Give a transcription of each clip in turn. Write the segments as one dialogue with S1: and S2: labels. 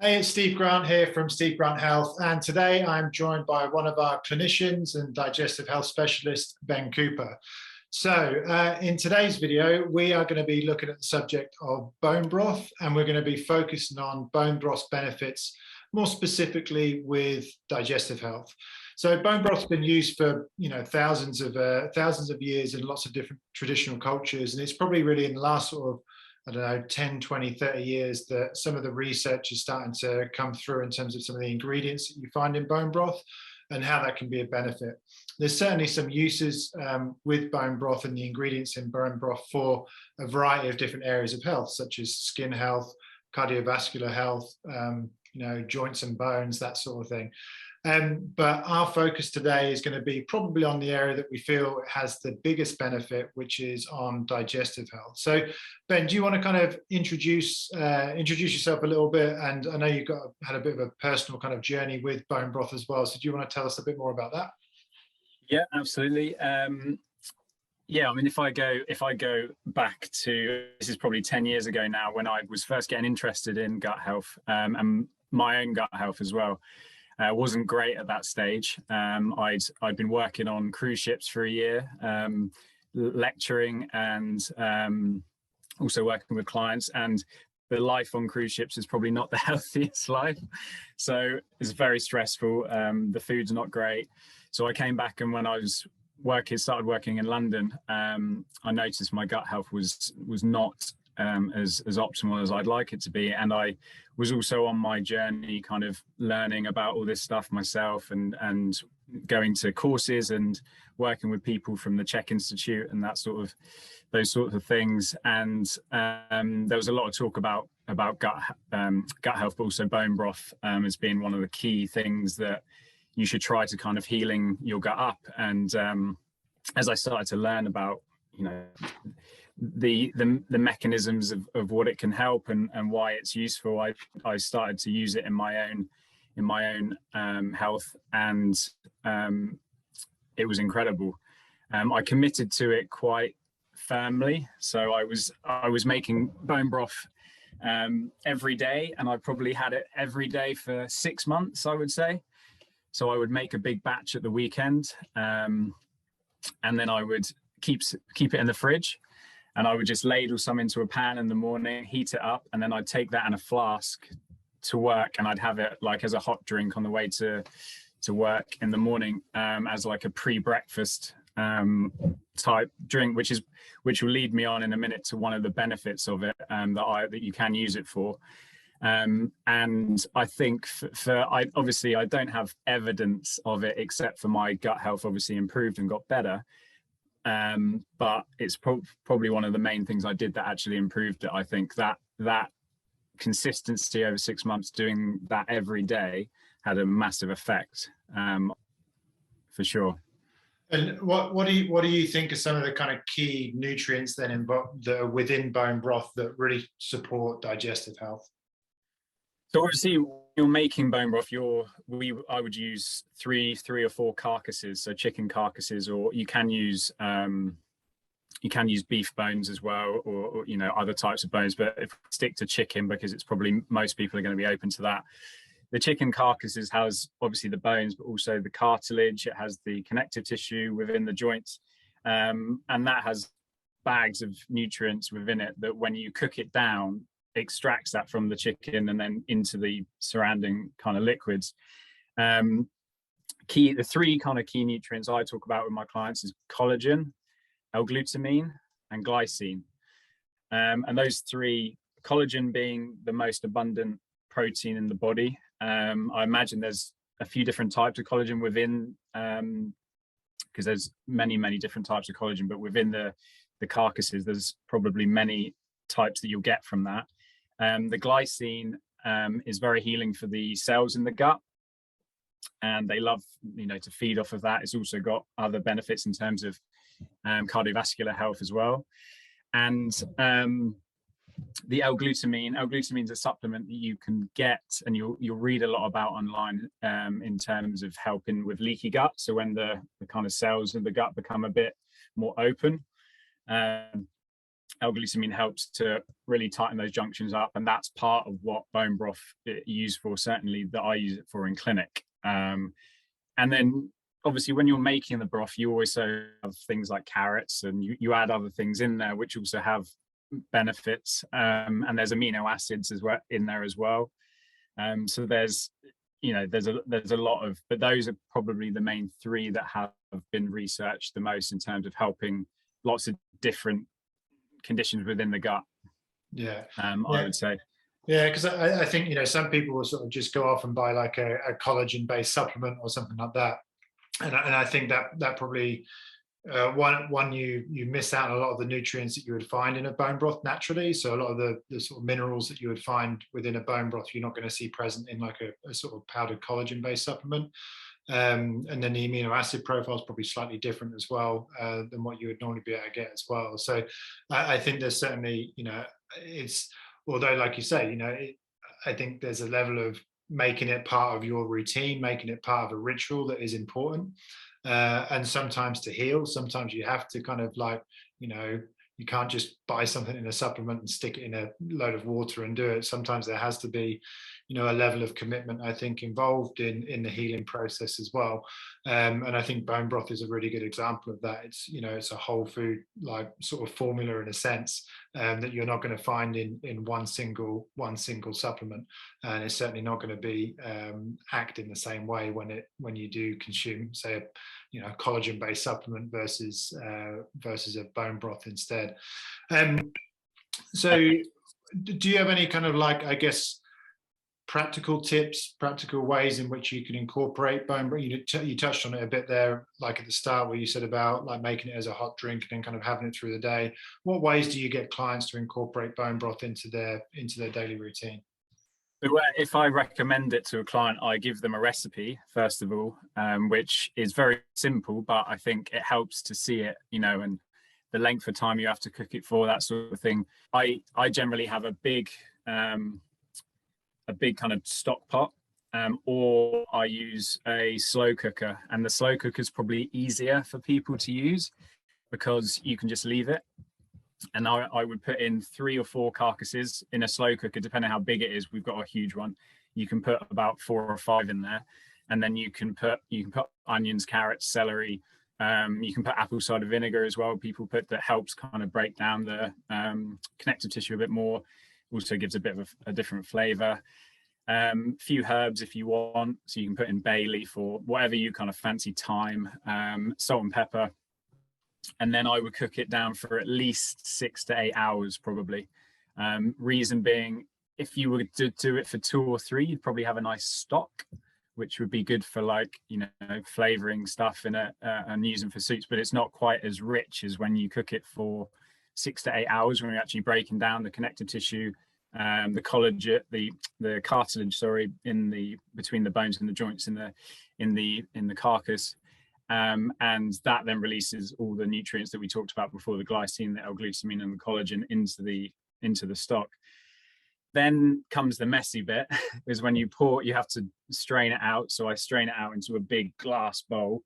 S1: Hey, it's Steve Grant here from Steve Grant Health, and today I'm joined by one of our clinicians and digestive health specialist, Ben Cooper. So in today's video, we are going to be looking at the subject of bone broth, and we're going to be focusing on bone broth's benefits, more specifically with digestive health. So bone broth's been used for thousands of years in lots of different traditional cultures, and it's probably really in the last sort of 10, 20, 30 years that some of the research is starting to come through in terms of some of the ingredients that you find in bone broth and how that can be a benefit. There's certainly some uses with bone broth and the ingredients in bone broth for a variety of different areas of health, such as skin health, cardiovascular health, joints and bones, that sort of thing. But our focus today is going to be probably on the area that we feel has the biggest benefit, which is on digestive health. So, Ben, do you want to kind of introduce yourself a little bit? And I know you've had a bit of a personal kind of journey with bone broth as well. So, do you want to tell us a bit more about that?
S2: Yeah, absolutely. Yeah, I mean, if I go back to, this is probably 10 years ago now, when I was first getting interested in gut health and my own gut health as well. Wasn't great at that stage. I'd been working on cruise ships for a year, lecturing and also working with clients. And the life on cruise ships is probably not the healthiest life. So it's very stressful. The food's not great. So I came back, and when I was started working in London, I noticed my gut health was not as optimal as I'd like it to be. And I was also on my journey kind of learning about all this stuff myself and going to courses and working with people from the Czech Institute and those sorts of things. And there was a lot of talk about gut health, but also bone broth as being one of the key things that you should try to kind of healing your gut up. And as I started to learn about, the mechanisms of what it can help and why it's useful, I started to use it in my own health, and it was incredible. I committed to it quite firmly, so I was making bone broth every day, and I probably had it every day for 6 months, I would say. So I would make a big batch at the weekend, and then I would keep it in the fridge. And I would just ladle some into a pan in the morning, heat it up, and then I'd take that in a flask to work, and I'd have it like as a hot drink on the way to work in the morning, as like a pre-breakfast type drink, which will lead me on in a minute to one of the benefits of it that you can use it for. And I think I don't have evidence of it, except for my gut health obviously improved and got better. But it's probably one of the main things I did that actually improved it. I think that consistency over 6 months, doing that every day, had a massive effect, for sure.
S1: And what do you think are some of the kind of key nutrients then that are within bone broth that really support digestive health?
S2: So obviously, when you're making bone broth, I would use three or four carcasses, so chicken carcasses, or you can use beef bones as well, or other types of bones. But if we stick to chicken, because it's probably most people are going to be open to that. The chicken carcasses has obviously the bones, but also the cartilage. It has the connective tissue within the joints, and that has bags of nutrients within it that when you cook it down, extracts that from the chicken and then into the surrounding kind of liquids. The three kind of key nutrients I talk about with my clients is collagen, L-glutamine, and glycine. And those three, collagen being the most abundant protein in the body. I imagine there's a few different types of collagen within, because there's many different types of collagen, but within the carcasses, there's probably many types that you'll get from that. The glycine is very healing for the cells in the gut, and they love to feed off of that. It's also got other benefits in terms of cardiovascular health as well. And the L-glutamine is a supplement that you can get, and you'll read a lot about online in terms of helping with leaky gut. So when the kind of cells in the gut become a bit more open, L-glutamine helps to really tighten those junctions up, and that's part of what bone broth is used for, certainly that I use it for in clinic. And then obviously when you're making the broth, you also have things like carrots, and you add other things in there which also have benefits, and there's amino acids as well in there as well. So there's a lot of, but those are probably the main three that have been researched the most in terms of helping lots of different conditions within the gut.
S1: Yeah,
S2: I would say.
S1: Yeah, because I think some people will sort of just go off and buy like a collagen-based supplement or something like that, and I think that probably one you miss out on a lot of the nutrients that you would find in a bone broth naturally. So a lot of the sort of minerals that you would find within a bone broth, you're not going to see present in like a sort of powdered collagen-based supplement. And then the amino acid profile is probably slightly different as well than what you would normally be able to get as well. So I think there's certainly, it's, although like you say, I think there's a level of making it part of your routine, making it part of a ritual that is important. And sometimes to heal, sometimes you have to kind of like, you can't just buy something in a supplement and stick it in a load of water and do it. Sometimes there has to be, a level of commitment, I think, involved in the healing process as well. And I think bone broth is a really good example of that. It's, it's a whole food like sort of formula in a sense that you're not going to find in one single supplement, and it's certainly not going to be act in the same way when you do consume, say, a collagen-based supplement versus a bone broth instead. So do you have any kind of like, I guess, practical tips, practical ways in which you can incorporate bone broth? You touched on it a bit there, like at the start, where you said about like making it as a hot drink and then kind of having it through the day. What ways do you get clients to incorporate bone broth into their daily routine?
S2: If I recommend it to a client, I give them a recipe first of all, which is very simple, but I think it helps to see it, and the length of time you have to cook it for, that sort of thing. I generally have a big kind of stock pot, or I use a slow cooker, and the slow cooker is probably easier for people to use because you can just leave it. And I would put in 3 or 4 carcasses in a slow cooker, depending how big it is. We've got a huge one. You can put about 4 or 5 in there, and then you can put onions, carrots, celery. You can put apple cider vinegar as well. People put that helps kind of break down the connective tissue a bit more. Also gives a bit of a different flavor. Few herbs if you want, so you can put in bay leaf or whatever you kind of fancy, thyme, salt and pepper. And then I would cook it down for at least 6 to 8 hours probably. Reason being, if you were to do it for 2 or 3, you'd probably have a nice stock, which would be good for like, flavoring stuff in it and using for soups, but it's not quite as rich as when you cook it for 6 to 8 hours, when you're actually breaking down the connective tissue, the collagen, the cartilage, sorry, between the bones and the joints in the carcass. And that then releases all the nutrients that we talked about before, the glycine, the L-glutamine, and the collagen into the stock. Then comes the messy bit, is when you have to strain it out. So I strain it out into a big glass bowl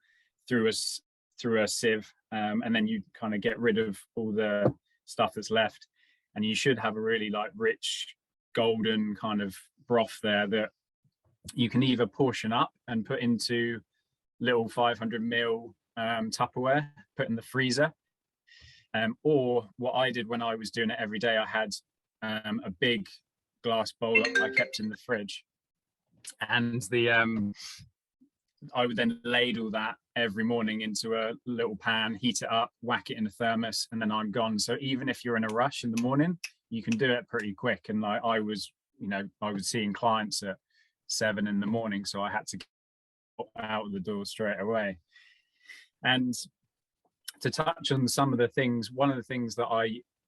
S2: through a sieve, and then you kind of get rid of all the stuff that's left, and you should have a really like rich golden kind of broth there that you can either portion up and put into little 500 ml Tupperware, put in the freezer, or what I did when I was doing it every day, I had a big glass bowl that I kept in the fridge, and I would then ladle that every morning into a little pan, heat it up, whack it in a thermos, and then I'm gone. So even if you're in a rush in the morning, you can do it pretty quick. And like I was seeing clients at 7 in the morning, so I had to get out of the door straight away. And to touch on some of the things, one of the things that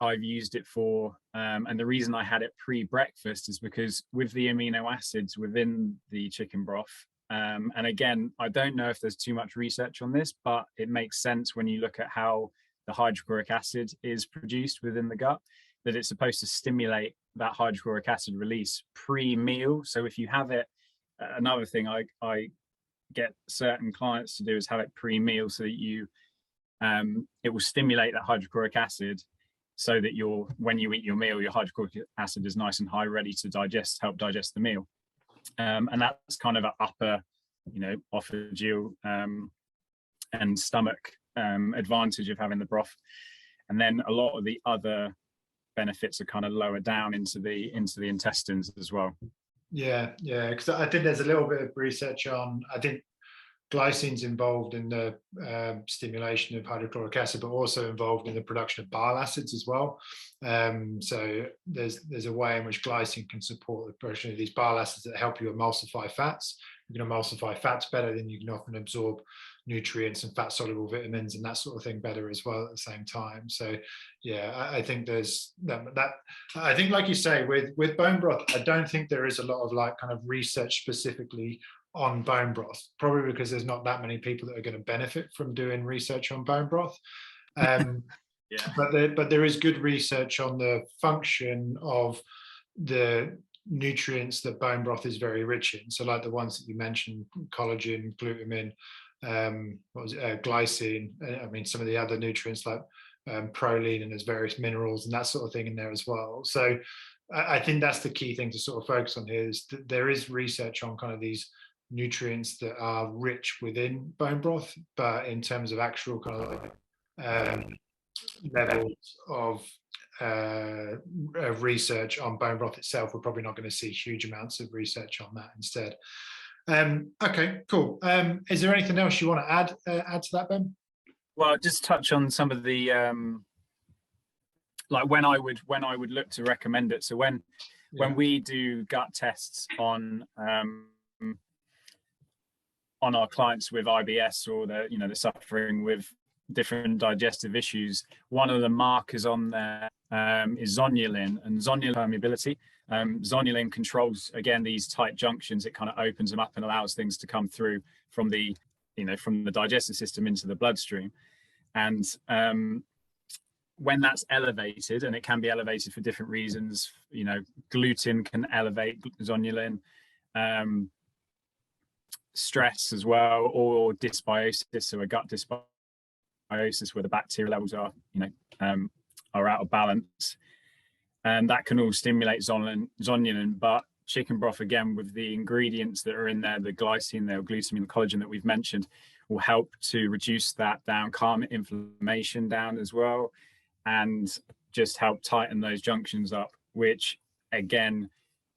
S2: I've used it for, and the reason I had it pre-breakfast is because with the amino acids within the chicken broth, and again, I don't know if there's too much research on this, but it makes sense when you look at how the hydrochloric acid is produced within the gut, that it's supposed to stimulate that hydrochloric acid release pre-meal. So if you have it, another thing I get certain clients to do is have it pre-meal, so that it will stimulate that hydrochloric acid, so that when you eat your meal, your hydrochloric acid is nice and high, ready to help digest the meal. And that's kind of an upper, esophageal and stomach advantage of having the broth. And then a lot of the other benefits are kind of lower down into the intestines as well.
S1: Yeah, because I think there's a little bit of research on, I think glycine's involved in the stimulation of hydrochloric acid, but also involved in the production of bile acids as well. So there's a way in which glycine can support the production of these bile acids that help you emulsify fats. You can emulsify fats better, than you can often absorb nutrients and fat soluble vitamins and that sort of thing better as well at the same time. So yeah, I think there's that I think, like you say, with bone broth, I don't think there is a lot of like kind of research specifically on bone broth, probably because there's not that many people that are going to benefit from doing research on bone broth. Yeah. But there is good research on the function of the nutrients that bone broth is very rich in. So like the ones that you mentioned, collagen, glutamine, glycine, I mean, some of the other nutrients like proline, and there's various minerals and that sort of thing in there as well. So I think that's the key thing to sort of focus on here, is that there is research on kind of these nutrients that are rich within bone broth, but in terms of actual kind of like levels of research on bone broth itself, we're probably not going to see huge amounts of research on that instead. Okay, cool. Is there anything else you want to add to that, Ben?
S2: Well, just touch on some of the like when I would look to recommend it. So when we do gut tests on our clients with IBS, or they're suffering with different digestive issues, one of the markers on there is zonulin and zonulin permeability. Zonulin controls, again, these tight junctions. It kind of opens them up and allows things to come through from the digestive system into the bloodstream. And when that's elevated, and it can be elevated for different reasons, gluten can elevate zonulin, stress as well, or dysbiosis, so a gut dysbiosis where the bacterial levels are out of balance, and that can all stimulate zonulin. But chicken broth, again, with the ingredients that are in there, the glycine, the glutamine, the collagen that we've mentioned, will help to reduce that down, calm inflammation down as well, and just help tighten those junctions up, which, again,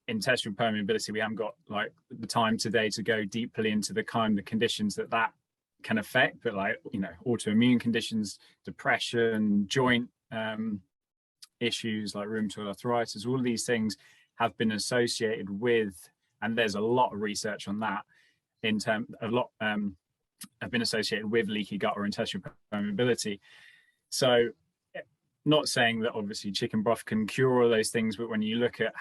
S2: intestinal permeability, we haven't got like the time today to go deeply into the kind of conditions that can affect, but like autoimmune conditions, depression, joint issues like rheumatoid arthritis, all of these things have been associated with, and there's a lot of research on that have been associated with leaky gut or intestinal permeability. So not saying that obviously chicken broth can cure all those things, but when you look at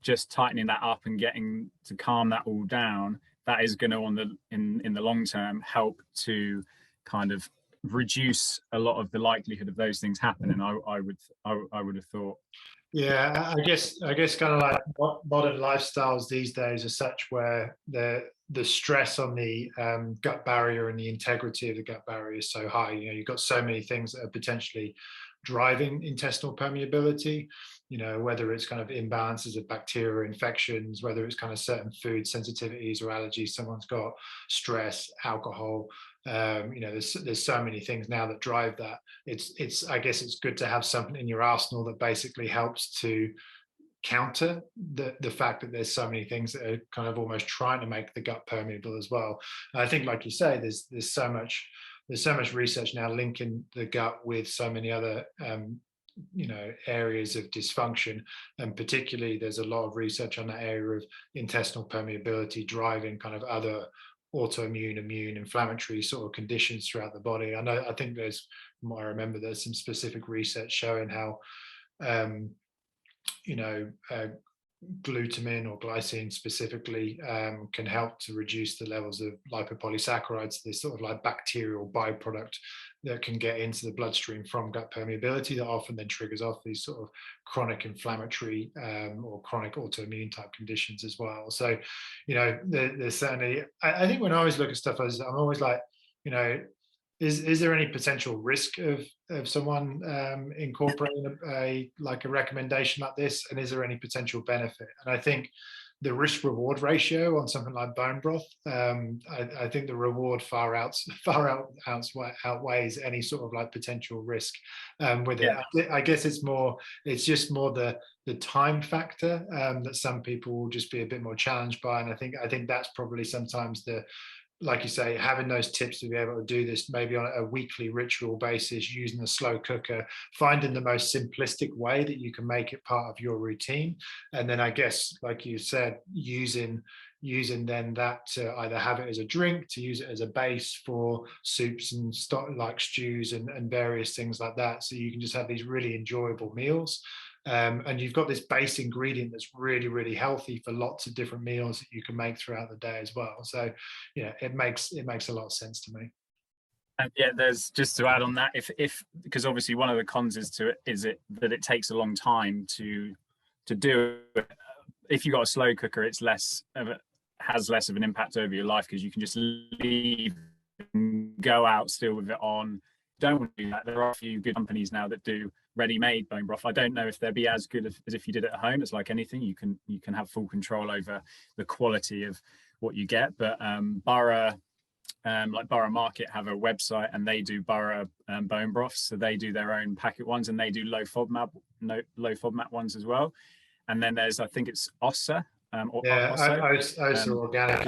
S2: just tightening that up and getting to calm that all down, that is going to in the long term help to kind of reduce a lot of the likelihood of those things happening. I would have thought.
S1: Yeah, I guess kind of like modern lifestyles these days are such where the stress on the gut barrier and the integrity of the gut barrier is so high. You've got so many things that are potentially driving intestinal permeability, whether it's kind of imbalances of bacteria, infections, whether it's kind of certain food sensitivities or allergies, someone's got stress, alcohol, there's so many things now that drive that. I guess it's good to have something in your arsenal that basically helps to counter the fact that there's so many things that are kind of almost trying to make the gut permeable as well. And I think, like you say, there's so much research now linking the gut with so many other areas of dysfunction, and particularly there's a lot of research on that area of intestinal permeability driving kind of other autoimmune, immune, inflammatory sort of conditions throughout the body. I think there's, from what I remember, there's some specific research showing how glutamine or glycine specifically can help to reduce the levels of lipopolysaccharides, this sort of like bacterial byproduct that can get into the bloodstream from gut permeability that often then triggers off these sort of chronic inflammatory or chronic autoimmune type conditions as well. So, there's certainly, I think when I always look at stuff, I'm always like, Is there any potential risk of someone incorporating a recommendation like this, and is there any potential benefit? And I think the risk reward ratio on something like bone broth, I think the reward far outweighs any sort of like potential risk with it. I guess it's just more the time factor that some people will just be a bit more challenged by, and I think that's probably sometimes like you say, having those tips to be able to do this maybe on a weekly ritual basis, using a slow cooker, finding the most simplistic way that you can make it part of your routine. And then I guess, like you said, using then that to either have it as a drink, to use it as a base for soups and stock like stews and various things like that. So you can just have these really enjoyable meals. And you've got this base ingredient that's really, really healthy for lots of different meals that you can make throughout the day as well. So, yeah, it makes a lot of sense to me.
S2: And yeah, there's just to add on that, if because obviously one of the cons is that it takes a long time to do it. If you've got a slow cooker, it's has less of an impact over your life because you can just leave and go out still with it on. Don't want to do that. There are a few good companies now that do ready-made bone broth. I don't know if they'll be as good as if you did it at home. It's like anything, you can have full control over the quality of what you get. But Borough Market have a website, and they do Borough bone broths. So they do their own packet ones, and they do low FODMAP ones as well. And then there's, I think it's Ossa.
S1: Ossa organic.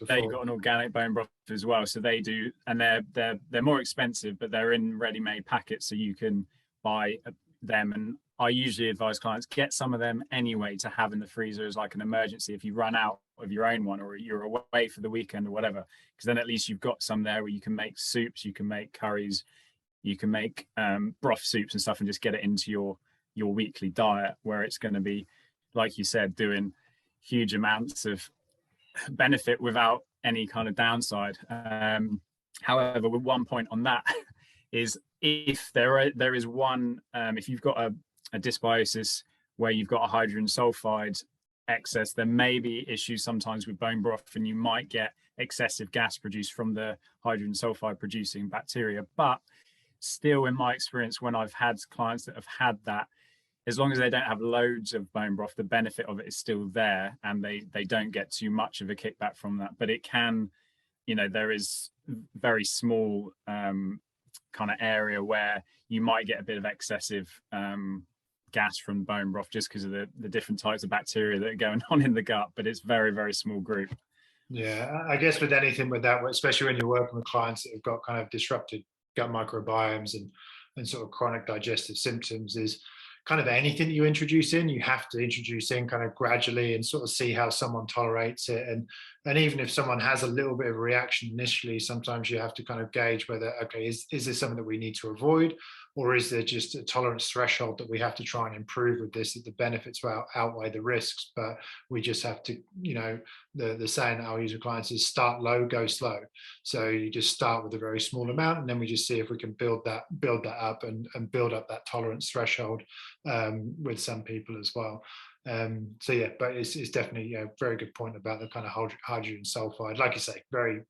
S2: They've got an organic bone broth as well, so they do, and they're more expensive, but they're in ready-made packets, so you can buy them. And I usually advise clients get some of them anyway to have in the freezer as like an emergency if you run out of your own one or you're away for the weekend or whatever, because then at least you've got some there where you can make soups, you can make curries, you can make broth soups and stuff, and just get it into your weekly diet, where it's going to be, like you said, doing huge amounts of benefit without any kind of downside. However, with one point on that is if there is one, if you've got a dysbiosis where you've got a hydrogen sulfide excess, there may be issues sometimes with bone broth, and you might get excessive gas produced from the hydrogen sulfide producing bacteria. But still, in my experience, when I've had clients that have had that, as long as they don't have loads of bone broth, the benefit of it is still there, and they don't get too much of a kickback from that. But it can, there is very small kind of area where you might get a bit of excessive gas from bone broth just because of the different types of bacteria that are going on in the gut, but it's very, very small group.
S1: Yeah, I guess with anything with that, especially when you're working with clients that have got kind of disrupted gut microbiomes and sort of chronic digestive symptoms, is kind of anything that you introduce in, you have to introduce in kind of gradually and sort of see how someone tolerates it. And even if someone has a little bit of a reaction initially, sometimes you have to kind of gauge whether, okay, is this something that we need to avoid, or is there just a tolerance threshold that we have to try and improve with this, that the benefits will outweigh the risks? But we just have to, the saying that I'll use with clients is start low, go slow. So you just start with a very small amount, and then we just see if we can build that up and build up that tolerance threshold with some people as well. So yeah, but it's definitely a very good point about the kind of hydrogen sulfide. Like you say, very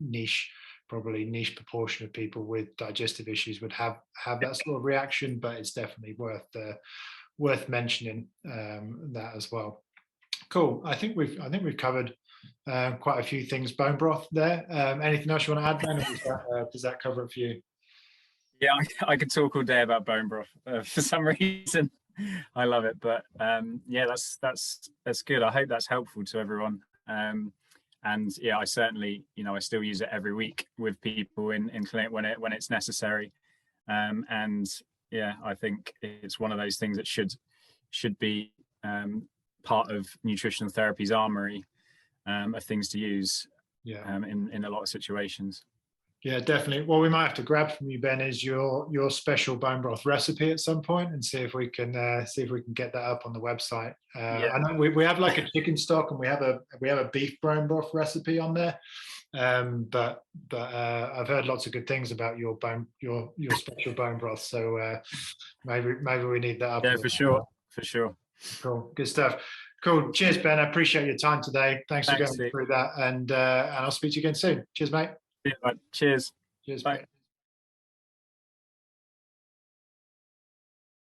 S1: probably niche proportion of people with digestive issues would have that sort of reaction, but it's definitely worth mentioning that as well. Cool. I think we've covered quite a few things. Bone broth there. Anything else you want to add, Ben? Does that cover it for you?
S2: Yeah, I could talk all day about bone broth for some reason. I love it, but yeah, that's good. I hope that's helpful to everyone. And yeah, I certainly, I still use it every week with people in clinic when it's necessary. And yeah, I think it's one of those things that should be part of nutritional therapy's armory of things to use in a lot of situations.
S1: Yeah, definitely. Well, we might have to grab from you, Ben, is your special bone broth recipe at some point, and see if we can get that up on the website. I know we have like a chicken stock, and we have a beef bone broth recipe on there. But I've heard lots of good things about your special bone broth. So maybe we need that up.
S2: Yeah, for sure.
S1: Cool, good stuff. Cool. Cheers, Ben. I appreciate your time today. Thanks for going through that, and I'll speak to you again soon. Cheers, mate.
S2: Yeah, cheers.
S1: Cheers, bye.